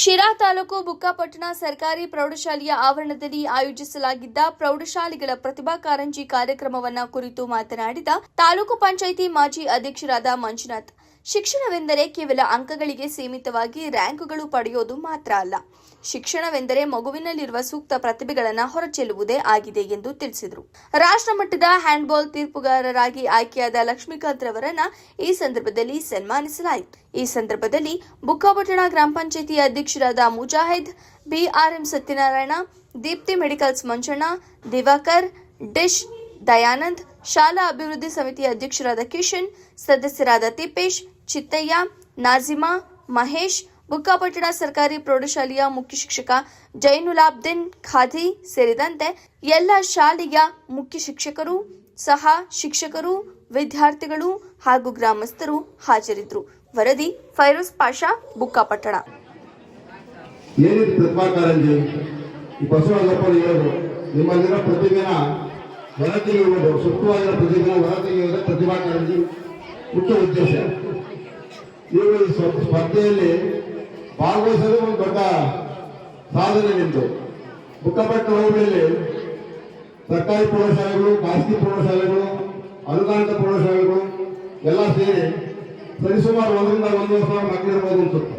ಶಿರಾ ತಾಲೂಕು ಬುಕ್ಕಾಪಟ್ಟಣ ಸರ್ಕಾರಿ ಪ್ರೌಢಶಾಲೆಯ ಆವರಣದಲ್ಲಿ ಆಯೋಜಿಸಲಾಗಿದ್ದ ಪ್ರೌಢಶಾಲೆಗಳ ಪ್ರತಿಭಾ ಕಾರಂಜಿ ಕಾರ್ಯಕ್ರಮವನ್ನ ಕುರಿತು ಮಾತನಾಡಿದ ತಾಲೂಕು ಪಂಚಾಯಿತಿ ಮಾಜಿ ಅಧ್ಯಕ್ಷರಾದ ಮಂಜುನಾಥ್, ಶಿಕ್ಷಣವೆಂದರೆ ಕೇವಲ ಅಂಕಗಳಿಗೆ ಸೀಮಿತವಾಗಿ ರ್ಯಾಂಕುಗಳು ಪಡೆಯೋದು ಮಾತ್ರ ಅಲ್ಲ. ಶಿಕ್ಷಣವೆಂದರೆ ಮಗುವಿನಲ್ಲಿರುವ ಸೂಕ್ತ ಪ್ರತಿಭೆಗಳನ್ನು ಹೊರಚೆಲ್ಲುವುದೇ ಆಗಿದೆ ಎಂದು ತಿಳಿಸಿದರು. ರಾಷ್ಟ್ರಮಟ್ಟದ ಹ್ಯಾಂಡ್ಬಾಲ್ ತೀರ್ಪುಗಾರರಾಗಿ ಆಯ್ಕೆಯಾದ ಲಕ್ಷ್ಮೀಕಾಂತ್ ರವರನ್ನ ಈ ಸಂದರ್ಭದಲ್ಲಿ ಸನ್ಮಾನಿಸಲಾಯಿತು. ಈ ಸಂದರ್ಭದಲ್ಲಿ ಬುಕ್ಕಾಪಟ್ಟಣ ಗ್ರಾಮ ಪಂಚಾಯಿತಿ ಅಧ್ಯಕ್ಷರಾದ ಮುಜಾಹಿದ್, ಬಿಆರ್ಎಂ ಸತ್ಯನಾರಾಯಣ, ದೀಪ್ತಿ ಮೆಡಿಕಲ್ಸ್ ಮಂಜಣ್ಣ, ದಿವಾಕರ್, ಡಿಶ್ ದಯಾನಂದ್, ಶಾಲಾ ಅಭಿವೃದ್ಧಿ ಸಮಿತಿ ಅಧ್ಯಕ್ಷರಾದ ಕಿಶನ್, ಸದಸ್ಯರಾದ ತಿಪ್ಪೇಶ್, ಚಿತ್ತಯ್ಯ, ನಾಜಿಮಾ, ಮಹೇಶ್, ಬುಕ್ಕಾಪಟ್ಟಣ ಸರ್ಕಾರಿ ಪ್ರೌಢಶಾಲೆಯ ಮುಖ್ಯ ಶಿಕ್ಷಕ ಜೈನುಲಾಬ್ದಿನ್ ಖಾದಿ ಸೇರಿದಂತೆ ಎಲ್ಲ ಶಾಲೆಯ ಮುಖ್ಯ ಶಿಕ್ಷಕರು, ಸಹ ಶಿಕ್ಷಕರು, ವಿದ್ಯಾರ್ಥಿಗಳು ಹಾಗೂ ಗ್ರಾಮಸ್ಥರು ಹಾಜರಿದ್ದರು. ವರದಿ ಫೈರೋಜ್ ಪಾಷಾ, ಬುಕ್ಕಾಪಟ್ಟಣ. ನಿಮ್ಮಲ್ಲಿರೋ ಪ್ರತಿಭೆನ ಹೊರತೆಗೆಯುವುದು, ಸೂಕ್ತವಾಗಿರೋ ಪ್ರತಿಭೆನ ಹೊರತೆಗೆಯುವುದು ಪ್ರತಿಭಾ ಕಾರಂಜಿ ಮುಖ್ಯ ಉದ್ದೇಶ. ನೀವು ಈ ಸ್ಪರ್ಧೆಯಲ್ಲಿ ಭಾಗವಹಿಸೋದು ಒಂದು ದೊಡ್ಡ ಸಾಧನೆ ನಿಂತು. ಬುಕ್ಕಾಪಟ್ಟಣ ಹೋಬಳಿಯಲ್ಲಿ ಸರ್ಕಾರಿ ಪ್ರೌಢಶಾಲೆಗಳು, ಖಾಸಗಿ ಪ್ರೌಢಶಾಲೆಗಳು, ಅನುದಾನಿತ ಪ್ರೌಢಶಾಲೆಗಳು ಎಲ್ಲ ಸೇರಿ ಸರಿಸುಮಾರು 1 ರಿಂದ 1.5 ಸಾವಿರ ಮಕ್ಕಳಿರ್ಬೋದು ಅನ್ಸುತ್ತೆ.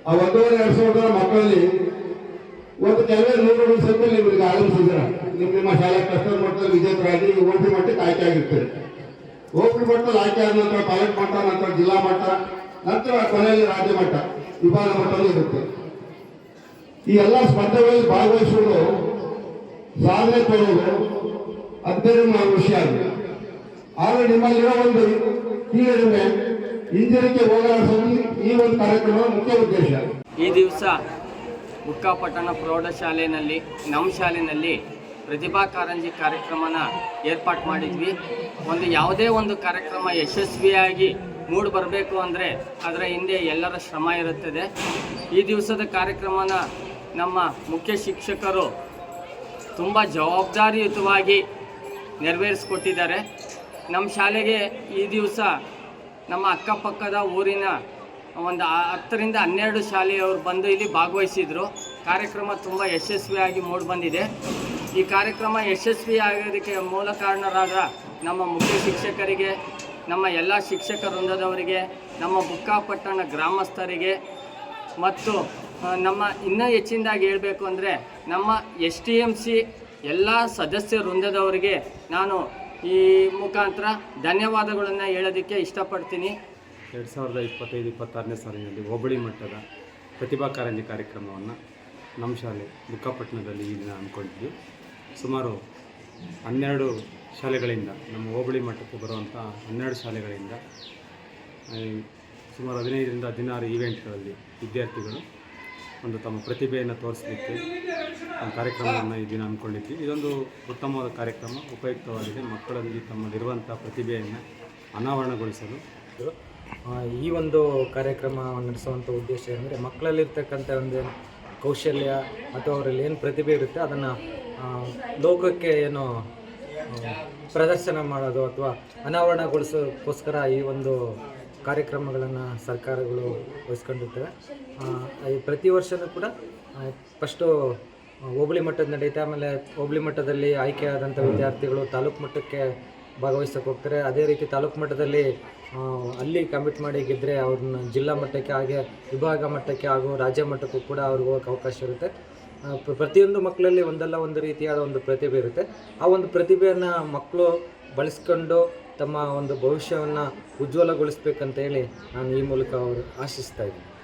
ಆ 1.5-2 ಸಾವಿರ ಮಕ್ಕಳಲ್ಲಿ ಒಂದು ಕೆಲವೇ 100 ಸಂಖ್ಯೆ ನಿಮಗೆ ಆಗಮಿಸಿದ್ರ ನಿಮ್ಮ ಶಾಲಾ ಕ್ಲಸ್ಟರ್ ಮಟ್ಟದಲ್ಲಿ ವಿಜೇತರಾಗಿ ಹೋಬಳಿ ಮಟ್ಟಕ್ಕೆ ಆಯ್ಕೆ ಆಗಿರ್ತಾರೆ. ಹೋಬಳಿ ಮಟ್ಟದಲ್ಲಿ ಆಯ್ಕೆ ಆದ ನಂತರ ತಾಲೂಕು ಮಟ್ಟ, ನಂತರ ಜಿಲ್ಲಾ ಮಟ್ಟ, ನಂತರ ಕೊನೆಯಲ್ಲಿ ರಾಜ್ಯ ಮಟ್ಟ, ವಿಭಾಗ ಮಟ್ಟದಲ್ಲಿ ಇರುತ್ತೆ. ಈ ಎಲ್ಲ ಸ್ಪರ್ಧೆಗಳಲ್ಲಿ ಭಾಗವಹಿಸುವುದು, ಸಾಧನೆ ತೋರುವುದು ಅದು ಬೇರೆ ವಿಷಯ ಆಗಿದೆ. ಆದರೆ ನಿಮ್ಮಲ್ಲಿರೋ ಒಂದು ಕೀಳರಿಮೆ, ಹಿಂಜರಿಕೆ ಹೋಗಲಾಡಿಸೋದು ಈ ಒಂದು ಕಾರ್ಯಕ್ರಮದ ಮುಖ್ಯ ಉದ್ದೇಶ. ಈ ದಿವಸ ಬುಕ್ಕಾಪಟ್ಟಣ ಪ್ರೌಢಶಾಲೆಯಲ್ಲಿ, ನಮ್ಮ ಶಾಲೆಯಲ್ಲಿ ಪ್ರತಿಭಾ ಕಾರಂಜಿ ಕಾರ್ಯಕ್ರಮನ ಏರ್ಪಾಟ್ ಮಾಡಿದ್ವಿ. ಯಾವುದೇ ಒಂದು ಕಾರ್ಯಕ್ರಮ ಯಶಸ್ವಿಯಾಗಿ ಮೂಡಿ ಬರಬೇಕು ಅಂದರೆ ಅದರ ಹಿಂದೆ ಎಲ್ಲರ ಶ್ರಮ ಇರುತ್ತದೆ. ಈ ದಿವಸದ ಕಾರ್ಯಕ್ರಮನ ನಮ್ಮ ಮುಖ್ಯ ಶಿಕ್ಷಕರು ತುಂಬ ಜವಾಬ್ದಾರಿಯುತವಾಗಿ ನೆರವೇರಿಸಿಕೊಟ್ಟಿದ್ದಾರೆ. ನಮ್ಮ ಶಾಲೆಗೆ ಈ ದಿವಸ ನಮ್ಮ ಅಕ್ಕಪಕ್ಕದ ಊರಿನ ಒಂದು 10 ರಿಂದ 12 ಶಾಲೆಯವರು ಬಂದು ಇಲ್ಲಿ ಭಾಗವಹಿಸಿದರು. ಕಾರ್ಯಕ್ರಮ ತುಂಬ ಯಶಸ್ವಿಯಾಗಿ ಮೂಡಿ ಬಂದಿದೆ. ಈ ಕಾರ್ಯಕ್ರಮ ಯಶಸ್ವಿಯಾಗೋದಕ್ಕೆ ಮೂಲ ಕಾರಣರಾದ ನಮ್ಮ ಮುಖ್ಯ ಶಿಕ್ಷಕರಿಗೆ, ನಮ್ಮ ಎಲ್ಲ ಶಿಕ್ಷಕ ವೃಂದದವರಿಗೆ, ನಮ್ಮ ಬುಕ್ಕಾಪಟ್ಟಣ ಗ್ರಾಮಸ್ಥರಿಗೆ ಮತ್ತು ನಮ್ಮ ಇನ್ನೂ ಹೆಚ್ಚಿನದಾಗಿ ಹೇಳಬೇಕು ಅಂದರೆ ನಮ್ಮ STMC ಎಲ್ಲ ಸದಸ್ಯ ವೃಂದದವರಿಗೆ ನಾನು ಈ ಮುಖಾಂತರ ಧನ್ಯವಾದಗಳನ್ನು ಹೇಳೋದಕ್ಕೆ ಇಷ್ಟಪಡ್ತೀನಿ. 2025-26ನೇ ಸಾಲಿನಲ್ಲಿ ಹೋಬಳಿ ಮಟ್ಟದ ಪ್ರತಿಭಾ ಕಾರಂಜಿ ಕಾರ್ಯಕ್ರಮವನ್ನು ನಮ್ಮ ಶಾಲೆ ಬುಕ್ಕಾಪಟ್ಟಣದಲ್ಲಿ ಈ ದಿನ ಅಂದ್ಕೊಂಡಿದ್ವಿ. ಸುಮಾರು 12 ಶಾಲೆಗಳಿಂದ, ನಮ್ಮ ಹೋಬಳಿ ಮಟ್ಟಕ್ಕೆ ಬರುವಂಥ 12 ಶಾಲೆಗಳಿಂದ ಸುಮಾರು 15 ರಿಂದ 16 ಈವೆಂಟ್ಗಳಲ್ಲಿ ವಿದ್ಯಾರ್ಥಿಗಳು ಒಂದು ತಮ್ಮ ಪ್ರತಿಭೆಯನ್ನು ತೋರಿಸಲಿಕ್ಕೆ ಒಂದು ಕಾರ್ಯಕ್ರಮವನ್ನು ಈ ದಿನ ಅಂದ್ಕೊಂಡಿದ್ವಿ. ಇದೊಂದು ಉತ್ತಮವಾದ ಕಾರ್ಯಕ್ರಮ, ಉಪಯುಕ್ತವಾಗಿದೆ. ಮಕ್ಕಳಲ್ಲಿ ತಮ್ಮಲ್ಲಿರುವಂಥ ಪ್ರತಿಭೆಯನ್ನು ಅನಾವರಣಗೊಳಿಸಲು ಈ ಒಂದು ಕಾರ್ಯಕ್ರಮವನ್ನು ನಡೆಸುವಂಥ ಉದ್ದೇಶ ಅಂದರೆ ಮಕ್ಕಳಲ್ಲಿರ್ತಕ್ಕಂಥ ಒಂದು ಕೌಶಲ್ಯ ಅಥವಾ ಅವರಲ್ಲಿ ಏನು ಪ್ರತಿಭೆ ಇರುತ್ತೆ ಅದನ್ನು ಲೋಕಕ್ಕೆ ಏನು ಪ್ರದರ್ಶನ ಮಾಡೋದು ಅಥವಾ ಅನಾವರಣಗೊಳಿಸೋಕ್ಕೋಸ್ಕರ ಈ ಒಂದು ಕಾರ್ಯಕ್ರಮಗಳನ್ನು ಸರ್ಕಾರಗಳು ವಹಿಸ್ಕೊಂಡಿರ್ತವೆ. ಪ್ರತಿ ವರ್ಷವೂ ಕೂಡ ಫಸ್ಟು ಹೋಬಳಿ ಮಟ್ಟದ ನಡೆಯುತ್ತೆ. ಆಮೇಲೆ ಹೋಬಳಿ ಮಟ್ಟದಲ್ಲಿ ಆಯ್ಕೆಯಾದಂಥ ವಿದ್ಯಾರ್ಥಿಗಳು ತಾಲೂಕು ಮಟ್ಟಕ್ಕೆ ಭಾಗವಹಿಸೋಕೆ ಹೋಗ್ತಾರೆ. ಅದೇ ರೀತಿ ತಾಲೂಕು ಮಟ್ಟದಲ್ಲಿ ಅಲ್ಲಿ ಕಮಿಟ್ ಮಾಡಿ ಗೆದ್ದರೆ ಅವ್ರನ್ನ ಜಿಲ್ಲಾ ಮಟ್ಟಕ್ಕೆ, ಹಾಗೆ ವಿಭಾಗ ಮಟ್ಟಕ್ಕೆ ಹಾಗೂ ರಾಜ್ಯ ಮಟ್ಟಕ್ಕೂ ಕೂಡ ಅವ್ರಿಗೆ ಹೋಗೋಕ್ಕೆ ಅವಕಾಶ ಇರುತ್ತೆ. ಪ್ರತಿಯೊಂದು ಮಕ್ಕಳಲ್ಲಿ ಒಂದಲ್ಲ ಒಂದು ರೀತಿಯಾದ ಒಂದು ಪ್ರತಿಭೆ ಇರುತ್ತೆ. ಆ ಒಂದು ಪ್ರತಿಭೆಯನ್ನು ಮಕ್ಕಳು ಬಳಸ್ಕೊಂಡು ತಮ್ಮ ಒಂದು ಭವಿಷ್ಯವನ್ನು ಉಜ್ವಲಗೊಳಿಸ್ಬೇಕಂತ ಹೇಳಿ ನಾನು ಈ ಮೂಲಕ ಅವರು ಆಶಿಸ್ತಾ ಇದ್ದೀನಿ.